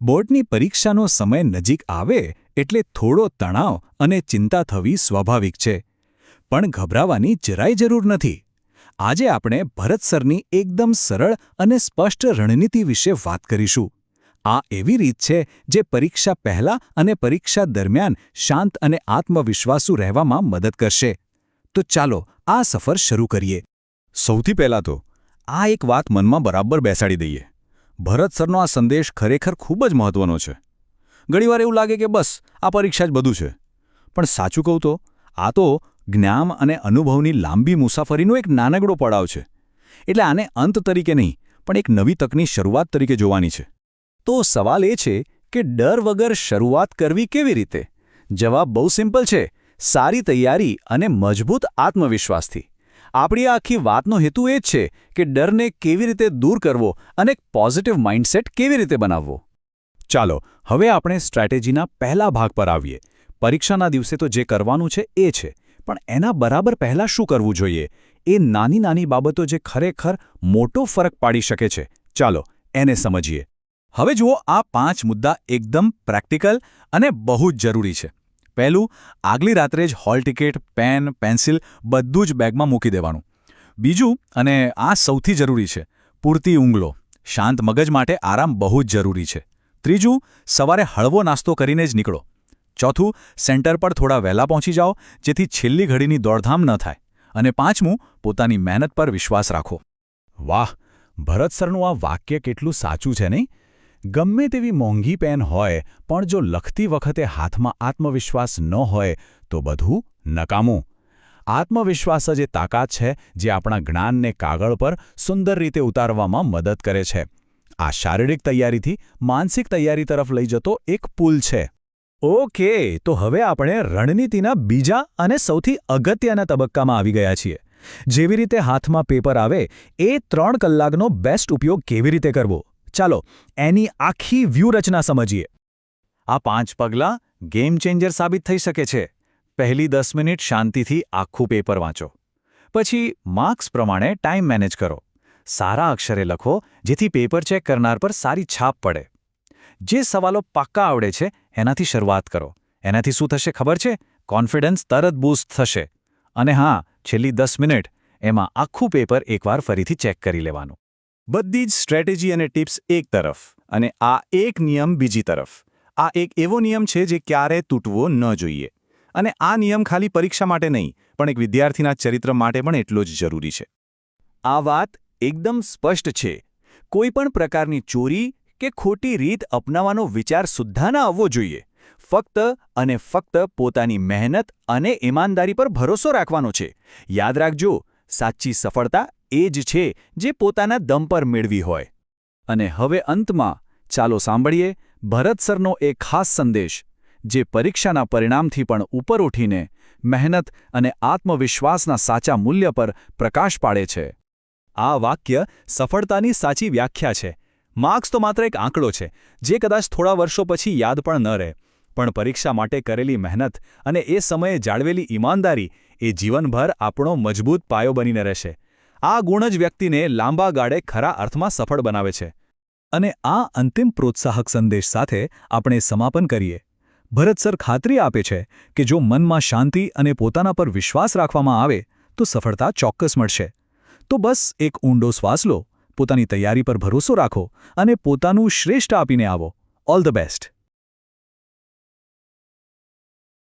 બોર્ડની પરીક્ષાનો સમય નજીક આવે એટલે થોડો તણાવ અને ચિંતા થવી સ્વાભાવિક છે. પણ ગભરાવાની જરાય જરૂર નથી. આજે આપણે ભરત સરની એકદમ સરળ અને સ્પષ્ટ રણનીતિ વિશે વાત કરીશું. આ એવી રીત છે જે પરીક્ષા પહેલાં અને પરીક્ષા દરમિયાન શાંત અને આત્મવિશ્વાસુ રહેવામાં મદદ કરશે. તો ચાલો આ સફર શરૂ કરીએ. સૌથી પહેલાં તો આ એક વાત મનમાં બરાબર બેસાડી દઈએ. ભરત સરનો આ સંદેશ ખરેખર ખૂબ જ મહત્વનો છે. ઘણીવાર એવું લાગે કે બસ આ પરીક્ષા જ બધું છે. પણ સાચું કહું તો આ તો જ્ઞાન અને અનુભવની લાંબી મુસાફરીનો એક નાનકડો પડાવ છે. એટલે આને અંત તરીકે નહીં, પણ એક નવી તકની શરૂઆત તરીકે જોવાની છે. તો સવાલ એ છે કે ડર વગર શરૂઆત કરવી કેવી રીતે? જવાબ બહુ સિમ્પલ છે. સારી તૈયારી અને મજબૂત આત્મવિશ્વાસથી. આપણી આખી વાતનો હેતુ એ જ છે કે ડરને કેવી રીતે દૂર કરવો અને એક પોઝિટિવ માઇન્ડસેટ કેવી રીતે બનાવવો. ચાલો હવે આપણે સ્ટ્રેટેજીના પહેલા ભાગ પર આવીએ. પરીક્ષાના દિવસે તો જે કરવાનું છે એ છે, પણ એના બરાબર પહેલાં શું કરવું જોઈએ? એ નાની નાની બાબતો જે ખરેખર મોટો ફરક પાડી શકે છે. ચાલો એને સમજીએ. હવે જુઓ, આ 5 મુદ્દા એકદમ પ્રેક્ટિકલ અને બહુ જ જરૂરી છે. પહેલું, આગલી રાત્રે જ હોલ ટિકિટ, પેન, પેન્સિલ બધું જ બેગમાં મૂકી દેવાનું. બીજું, અને આ સૌથી જરૂરી છે, પૂરતી ઊંઘ લો. શાંત મગજ માટે આરામ બહુ જ જરૂરી છે. ત્રીજું, સવારે હળવો નાસ્તો કરીને જ નીકળો. ચોથું, સેન્ટર પર થોડા વહેલા પહોંચી જાઓ જેથી છેલ્લી ઘડીની દોડધામ ન થાય. અને પાંચમું, પોતાની મહેનત પર વિશ્વાસ રાખો. વાહ, ભરત સરનું આ વાક્ય કેટલું સાચું છે નહીં? ગમે તેવી મોંઘી પેન હોય, પણ જો લખતી વખતે હાથમાં આત્મવિશ્વાસ ન હોય તો બધું નકામું. આત્મવિશ્વાસ જ એ તાકાત છે જે આપણા જ્ઞાનને કાગળ પર સુંદર રીતે ઉતારવામાં મદદ કરે છે. આ શારીરિક તૈયારીથી માનસિક તૈયારી તરફ લઈ જતો એક પુલ છે. ઓકે, તો હવે આપણે રણનીતિના બીજા અને સૌથી અગત્યના તબક્કામાં આવી ગયા છીએ. જેવી રીતે હાથમાં પેપર આવે એ 3 કલાકનો બેસ્ટ ઉપયોગ કેવી રીતે કરવો. ચાલો એની આખી વ્યૂહરચના સમજીએ. આ 5 પગલાં ગેમ ચેન્જર સાબિત થઈ શકે છે. પહેલી 10 મિનિટ શાંતિથી આખું પેપર વાંચો. પછી માર્ક્સ પ્રમાણે ટાઈમ મેનેજ કરો. સારા અક્ષરે લખો જેથી પેપર ચેક કરનાર પર સારી છાપ પડે. જે સવાલો પાક્કા આવડે છે એનાથી શરૂઆત કરો. એનાથી શું થશે ખબર છે? કોન્ફિડન્સ તરત બૂસ્ટ થશે. અને હા, છેલ્લી 10 મિનિટ એમાં આખું પેપર એકવાર ફરીથી ચેક કરી લેવાનું. બધી જ સ્ટ્રેટેજી અને ટિપ્સ એક તરફ અને આ એક નિયમ બીજી તરફ. આ એક એવો નિયમ છે જે ક્યારેય તૂટવો ન જોઈએ. અને આ નિયમ ખાલી પરીક્ષા માટે નહીં, પણ એક વિદ્યાર્થીના ચરિત્ર માટે પણ એટલો જ જરૂરી છે. આ વાત એકદમ સ્પષ્ટ છે. કોઈ પણ પ્રકારની ચોરી કે ખોટી રીત અપનાવવાનો વિચાર સુદ્ધા ન આવવો જોઈએ. ફક્ત અને ફક્ત પોતાની મહેનત અને ઈમાનદારી પર ભરોસો રાખવાનો છે. યાદ રાખજો, સાચી સફળતા એ જ છે જે પોતાના દમ પર મેળવી હોય. અને હવે અંતમાં ચાલો સાંભળીએ ભરત સરનો એક ખાસ સંદેશ, જે પરીક્ષાના પરિણામથી પણ ઉપર ઉઠીને મહેનત અને આત્મવિશ્વાસના સાચા મૂલ્ય પર પ્રકાશ પાડે છે. આ વાક્ય સફળતાની સાચી વ્યાખ્યા છે. માર્ક્સ તો માત્ર એક આંકડો છે જે કદાચ થોડા વર્ષો પછી યાદ પણ ન રહે. પણ પરીક્ષા માટે કરેલી મહેનત અને એ સમયે જાળવેલી ઈમાનદારી એ જીવનભર આપણો મજબૂત પાયો બનીને રહેશે. આ ગુણ જ વ્યક્તિને લાંબા ગાળે ખરા અર્થમાં સફળ બનાવે છે. અને આ અંતિમ પ્રોત્સાહક સંદેશ સાથે આપણે સમાપન કરીએ. ભરત સર ખાતરી આપે છે કે જો મનમાં શાંતિ અને પોતાના પર વિશ્વાસ રાખવામાં આવે તો સફળતા ચોક્કસ મળશે. તો બસ એક ઊંડો શ્વાસ લો, પોતાની તૈયારી પર ભરોસો રાખો અને પોતાનું શ્રેષ્ઠ આપીને આવો. All the best.